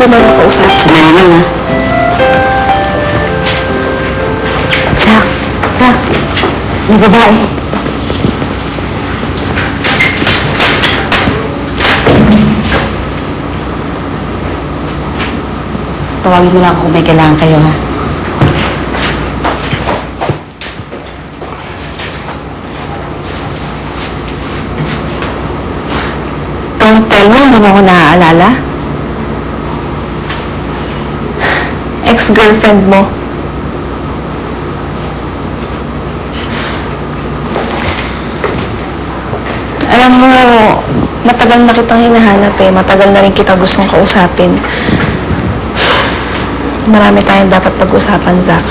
ba may makausap? Samahan lang, ha? Zach! Zach! May babae. Tawagin mo lang ako kung may kailangan kayo, ha? Don't tell me, hindi mo ako naaalala. Ex-girlfriend mo. Alam mo, matagal na kitang hinahanap eh. Matagal na rin kita gustong kausapin. Marami tayong dapat pag-usapan, Zach.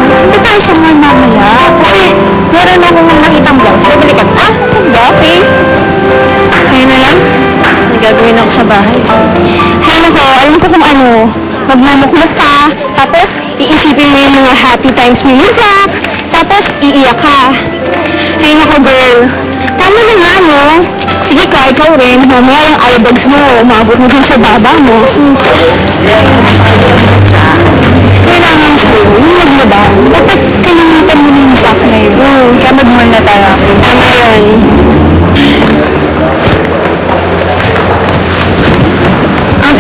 Hindi tayo sa mga mamaya. Kasi meron akong nakitang blouse. Pabili ka na? Ganda, okay. Kaya na lang. May gagawin ako sa bahay. Hay nako, alam ko kung ano. Magmumuklot ka. Tapos, iisipin mo yung mga happy times mo ni Zach. Tapos, iiyak ka. Hay nako, girl. Tama na nga, no? Sige ka, ikaw rin. Mamaya yung eye bags mo, umabot mo dun sa baba mo. Kailangan sa'yo, yung maglabang. Dapat kalimutan mo yung Zach na yun. Kaya mag-mall na tayo. Tama yun.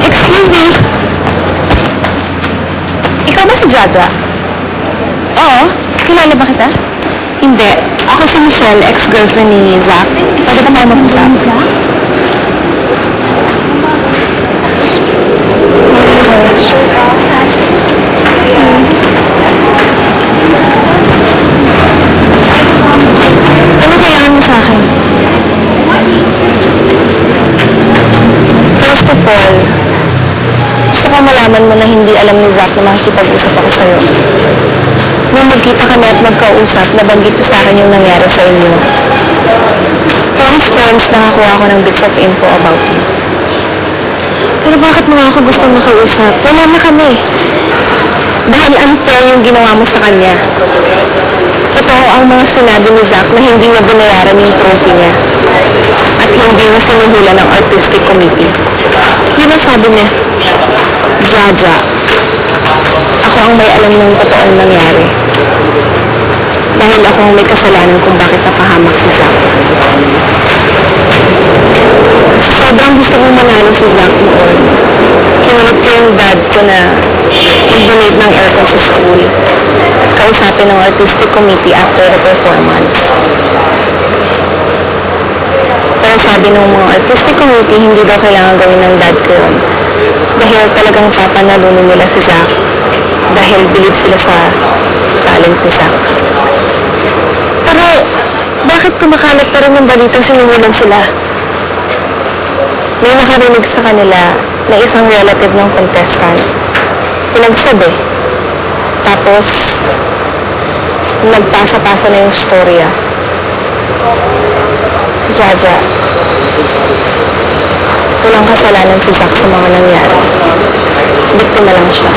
Excuse me. Ikaw ba si Jaja? Oo. Kilala ba kita? Hindi. Ako si Michelle, ex-girlfriend ni Zach. Pwede ka tayo mag-usap? Zach? Ano kailangan mo sa akin? First of all, gusto ko malaman mo na hindi alam ni Zach na makikipag-usap ako sa'yo. Nung magkita kami at magkausap, nabanggit ko sa akin yung nangyari sa inyo. From his friends, nakakuha ako ng bits of info about you. Pero bakit mo nga ako gustong makausap? Wala na kami. Dahil unfair yung ginawa mo sa kanya. Totoo ang mga sinabi ni Zach na hindi niya binayaran yung trophy niya. At hindi niya sinuhula ng artistic committee. Yun ang sabi niya. Jaja, ako ang may alam ng totoong nangyari. Dahil ako ang may kasalanan kung bakit napahamak si Zach. Sobrang gusto kong manalo si Zach noon. Kinulit ko yung dad ko na mag-donate ng aircon sa school at kausapin ng artistic committee after the performance. Pero sabi ng mga artistic committee, hindi daw kailangan gawin ng dad ko yun. Dahil talagang papanalunin nila si Zach. Dahil believe sila sa talent ni Zach. Pero, bakit kumakalat pa rin yung balitang sinuhulan sila? May nakarinig sa kanila na isang relative ng contestant. Pinagsabi. Tapos, nagpasa-pasa na yung storya. Jaja, walang kasalanan si Zach sa mga nangyari. Biktima lang siya.